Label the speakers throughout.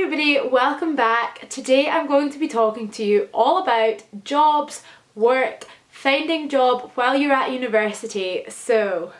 Speaker 1: everybody, welcome back. Today I'm going to be talking to you all about jobs, work, finding job while you're at university. So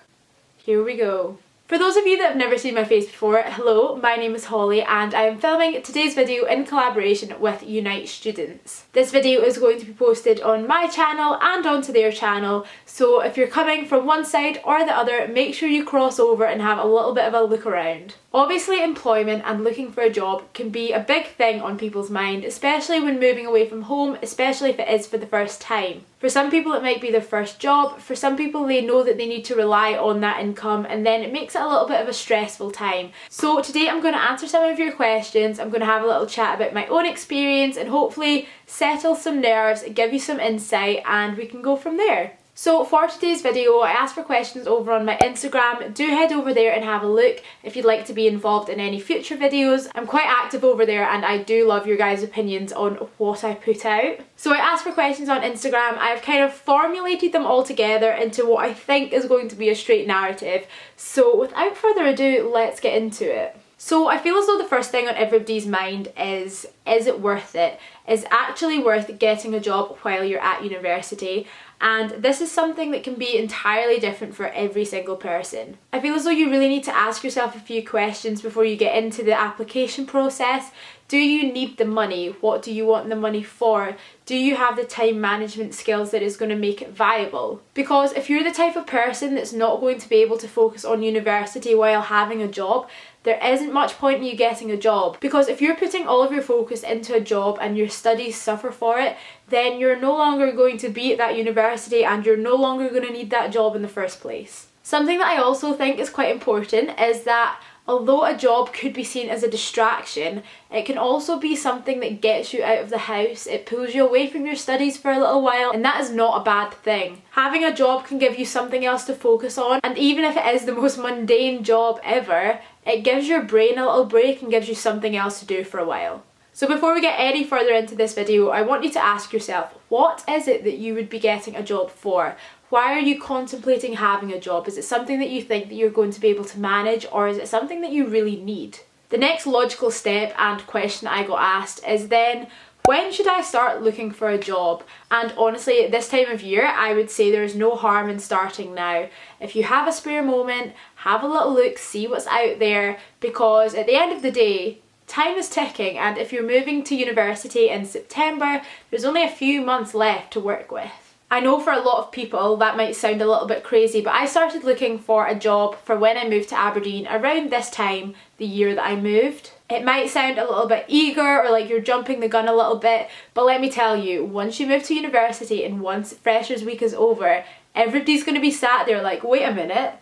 Speaker 1: here we go. For those of you that have never seen my face before, hello, my name is Holly and I am filming today's video in collaboration with Unite Students. This video is going to be posted on my channel and onto their channel, so if you're coming from one side or the other, make sure you cross over and have a little bit of a look around. Obviously, employment and looking for a job can be a big thing on people's mind, especially when moving away from home, especially if it is for the first time. For some people it might be their first job, for some people they know that they need to rely on that income, and then it makes it a little bit of a stressful time. So today I'm going to answer some of your questions, I'm going to have a little chat about my own experience and hopefully settle some nerves, give you some insight, and we can go from there. So for today's video, I asked for questions over on my Instagram. Do head over there and have a look if you'd like to be involved in any future videos. I'm quite active over there and I do love your guys' opinions on what I put out. So I asked for questions on Instagram. I've kind of formulated them all together into what I think is going to be a straight narrative. So without further ado, let's get into it. So I feel as though the first thing on everybody's mind is it worth it? Is it actually worth getting a job while you're at university? And this is something that can be entirely different for every single person. I feel as though you really need to ask yourself a few questions before you get into the application process. Do you need the money? What do you want the money for? Do you have the time management skills that is going to make it viable? Because if you're the type of person that's not going to be able to focus on university while having a job, there isn't much point in you getting a job. Because if you're putting all of your focus into a job and your studies suffer for it, then you're no longer going to be at that university and you're no longer going to need that job in the first place. Something that I also think is quite important is that although a job could be seen as a distraction, it can also be something that gets you out of the house. It pulls you away from your studies for a little while, and that is not a bad thing. Having a job can give you something else to focus on, and even if it is the most mundane job ever, it gives your brain a little break and gives you something else to do for a while. So before we get any further into this video, I want you to ask yourself, what is it that you would be getting a job for? Why are you contemplating having a job? Is it something that you think that you're going to be able to manage, or is it something that you really need? The next logical step and question I got asked is then, when should I start looking for a job? And honestly, at this time of year, I would say there's no harm in starting now. If you have a spare moment, have a little look, see what's out there, because at the end of the day, time is ticking, and if you're moving to university in September, there's only a few months left to work with. I know for a lot of people that might sound a little bit crazy, but I started looking for a job for when I moved to Aberdeen around this time, the year that I moved. It might sound a little bit eager or like you're jumping the gun a little bit, but let me tell you, once you move to university and once Freshers Week is over, everybody's going to be sat there like, wait a minute,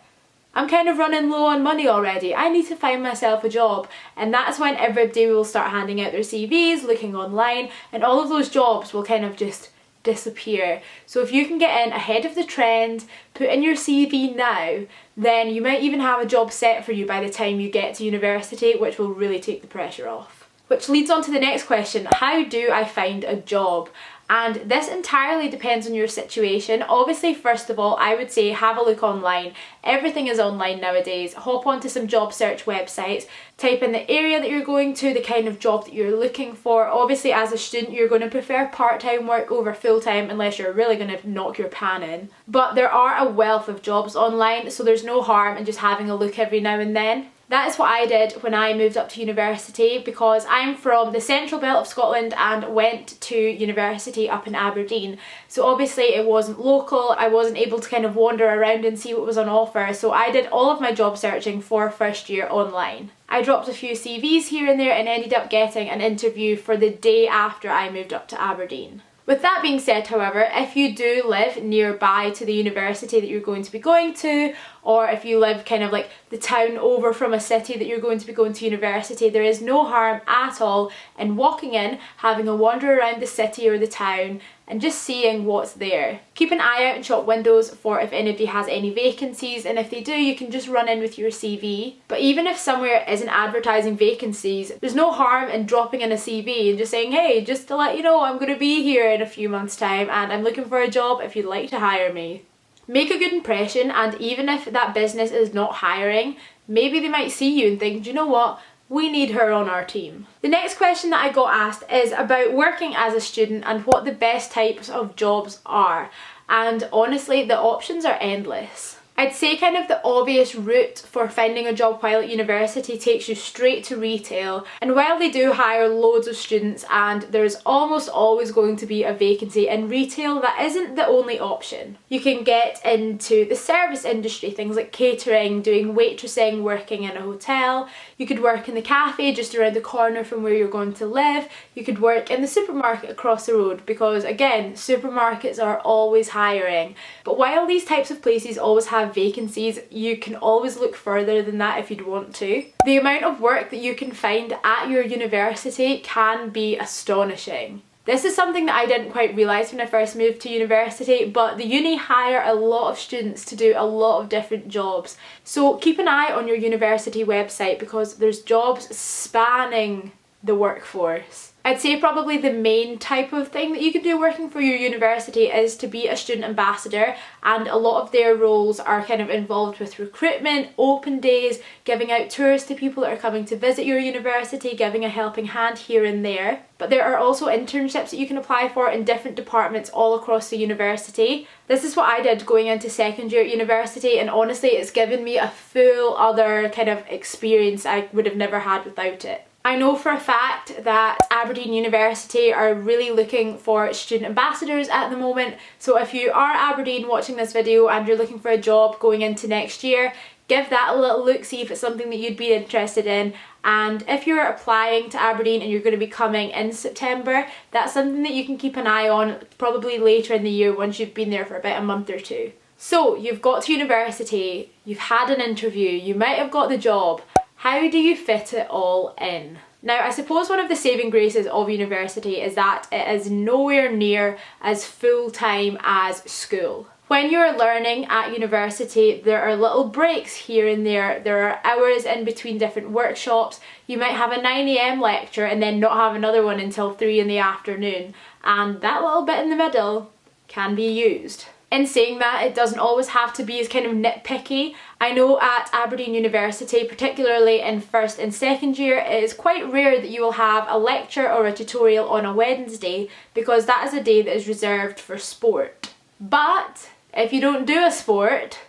Speaker 1: I'm kind of running low on money already. I need to find myself a job. And that's when everybody will start handing out their CVs, looking online, and all of those jobs will kind of just disappear. So if you can get in ahead of the trend, put in your CV now, then you might even have a job set for you by the time you get to university, which will really take the pressure off. Which leads on to the next question, how do I find a job? And this entirely depends on your situation. Obviously, first of all, I would say have a look online. Everything is online nowadays. Hop onto some job search websites, type in the area that you're going to, the kind of job that you're looking for. Obviously, as a student, you're going to prefer part-time work over full-time unless you're really going to knock your pan in. But there are a wealth of jobs online, so there's no harm in just having a look every now and then. That is what I did when I moved up to university, because I'm from the central belt of Scotland and went to university up in Aberdeen. So obviously it wasn't local, I wasn't able to kind of wander around and see what was on offer, so I did all of my job searching for first year online. I dropped a few CVs here and there and ended up getting an interview for the day after I moved up to Aberdeen. With that being said, however, if you do live nearby to the university that you're going to be going to, or if you live kind of like the town over from a city that you're going to be going to university, there is no harm at all in walking in, having a wander around the city or the town, and just seeing what's there. Keep an eye out in shop windows for if anybody has any vacancies, and if they do, you can just run in with your CV. But even if somewhere isn't advertising vacancies, there's no harm in dropping in a CV and just saying, hey, just to let you know, I'm going to be here in a few months' time and I'm looking for a job if you'd like to hire me. Make a good impression, and even if that business is not hiring, maybe they might see you and think, do you know what, We need her on our team. The next question that I got asked is about working as a student and what the best types of jobs are. And honestly, the options are endless. I'd say kind of the obvious route for finding a job while at university takes you straight to retail, and while they do hire loads of students and there's almost always going to be a vacancy in retail, that isn't the only option. You can get into the service industry, things like catering, doing waitressing, working in a hotel. You could work in the cafe just around the corner from where you're going to live. You could work in the supermarket across the road, because again, supermarkets are always hiring. But while these types of places always have vacancies, you can always look further than that if you'd want to. The amount of work that you can find at your university can be astonishing. This is something that I didn't quite realise when I first moved to university, but the uni hire a lot of students to do a lot of different jobs. So keep an eye on your university website, because there's jobs spanning the workforce. I'd say probably the main type of thing that you can do working for your university is to be a student ambassador, and a lot of their roles are kind of involved with recruitment, open days, giving out tours to people that are coming to visit your university, giving a helping hand here and there. But there are also internships that you can apply for in different departments all across the university. This is what I did going into second year at university, and honestly it's given me a full other kind of experience I would have never had without it. I know for a fact that Aberdeen University are really looking for student ambassadors at the moment, so if you are Aberdeen watching this video and you're looking for a job going into next year, give that a little look, see if it's something that you'd be interested in. And if you're applying to Aberdeen and you're going to be coming in September, that's something that you can keep an eye on probably later in the year once you've been there for about a month or two. So you've got to university, you've had an interview, you might have got the job. How do you fit it all in? Now, I suppose one of the saving graces of university is that it is nowhere near as full-time as school. When you're learning at university, there are little breaks here and there. There are hours in between different workshops. You might have a 9 AM lecture and then not have another one until 3 in the afternoon. And that little bit in the middle can be used. In saying that, it doesn't always have to be as kind of nitpicky. I know at Aberdeen University, particularly in first and second year, it is quite rare that you will have a lecture or a tutorial on a Wednesday, because that is a day that is reserved for sport. But if you don't do a sport,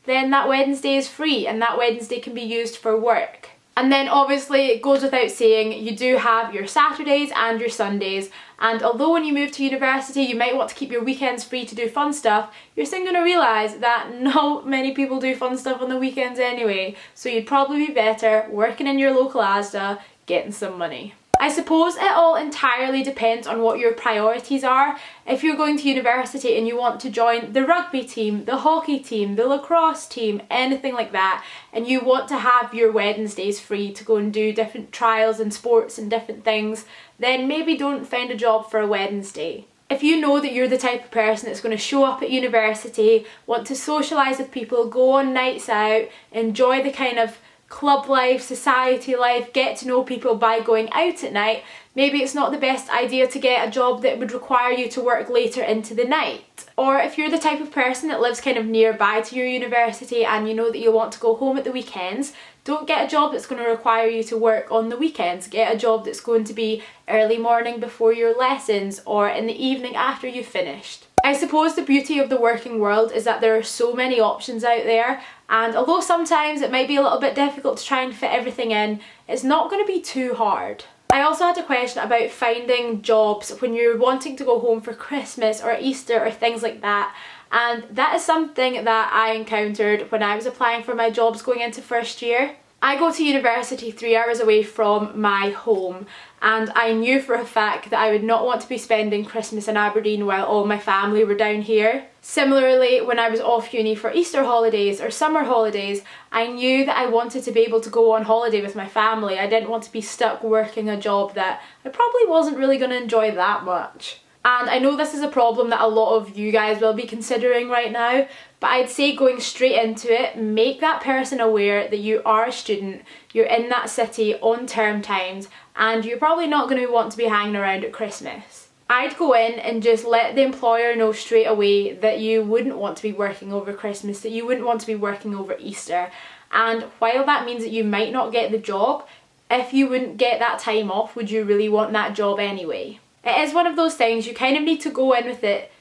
Speaker 1: then that Wednesday is free and that Wednesday can be used for work. And then obviously it goes without saying, you do have your Saturdays and your Sundays, and although when you move to university you might want to keep your weekends free to do fun stuff, you're soon going to realise that not many people do fun stuff on the weekends anyway, so you'd probably be better working in your local ASDA, getting some money. I suppose it all entirely depends on what your priorities are. If you're going to university and you want to join the rugby team, the hockey team, the lacrosse team, anything like that, and you want to have your Wednesdays free to go and do different trials and sports and different things, then maybe don't find a job for a Wednesday. If you know that you're the type of person that's going to show up at university, want to socialise with people, go on nights out, enjoy the kind of club life, society life, get to know people by going out at night, maybe it's not the best idea to get a job that would require you to work later into the night. Or if you're the type of person that lives kind of nearby to your university and you know that you want to go home at the weekends, don't get a job that's going to require you to work on the weekends. Get a job that's going to be early morning before your lessons or in the evening after you've finished. I suppose the beauty of the working world is that there are so many options out there, and although sometimes it might be a little bit difficult to try and fit everything in, it's not going to be too hard. I also had a question about finding jobs when you're wanting to go home for Christmas or Easter or things like that, and that is something that I encountered when I was applying for my jobs going into first year. I go to university 3 hours away from my home, and I knew for a fact that I would not want to be spending Christmas in Aberdeen while all my family were down here. Similarly, when I was off uni for Easter holidays or summer holidays, I knew that I wanted to be able to go on holiday with my family. I didn't want to be stuck working a job that I probably wasn't really going to enjoy that much. And I know this is a problem that a lot of you guys will be considering right now, but I'd say going straight into it, make that person aware that you are a student, you're in that city on term times, and you're probably not going to want to be hanging around at Christmas. I'd go in and just let the employer know straight away that you wouldn't want to be working over Christmas, that you wouldn't want to be working over Easter. And while that means that you might not get the job, if you wouldn't get that time off, would you really want that job anyway? It is one of those things you kind of need to go in with it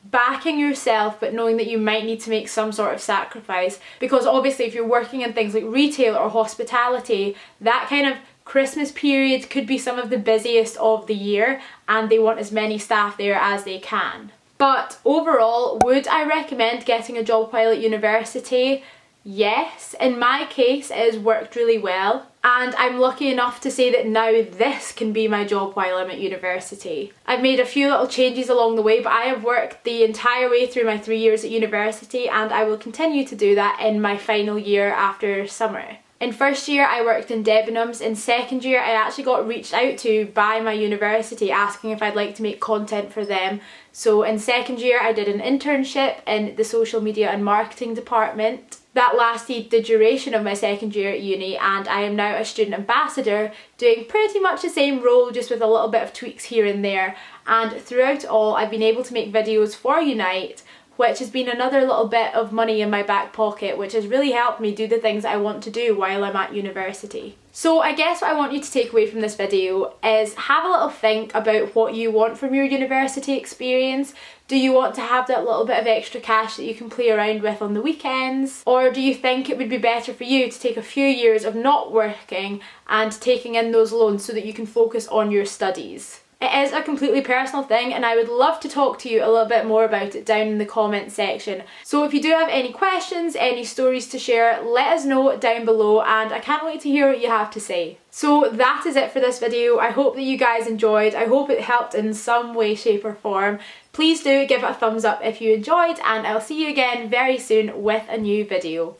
Speaker 1: backing yourself, but knowing that you might need to make some sort of sacrifice, because obviously if you're working in things like retail or hospitality, that kind of Christmas period could be some of the busiest of the year and they want as many staff there as they can. But overall, would I recommend getting a job while at university? Yes. In my case, it has worked really well, and I'm lucky enough to say that now this can be my job while I'm at university. I've made a few little changes along the way, but I have worked the entire way through my 3 years at university, and I will continue to do that in my final year after summer. In first year I worked in Debenhams. In second year I actually got reached out to by my university asking if I'd like to make content for them. So in second year I did an internship in the social media and marketing department. That lasted the duration of my second year at uni, and I am now a student ambassador doing pretty much the same role, just with a little bit of tweaks here and there. And throughout it all I've been able to make videos for Unite, which has been another little bit of money in my back pocket, which has really helped me do the things I want to do while I'm at university. So I guess what I want you to take away from this video is have a little think about what you want from your university experience. Do you want to have that little bit of extra cash that you can play around with on the weekends? Or do you think it would be better for you to take a few years of not working and taking in those loans so that you can focus on your studies? It is a completely personal thing, and I would love to talk to you a little bit more about it down in the comment section. So if you do have any questions, any stories to share, let us know down below, and I can't wait to hear what you have to say. So that is it for this video. I hope that you guys enjoyed. I hope it helped in some way, shape or form. Please do give it a thumbs up if you enjoyed, and I'll see you again very soon with a new video.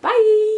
Speaker 1: Bye!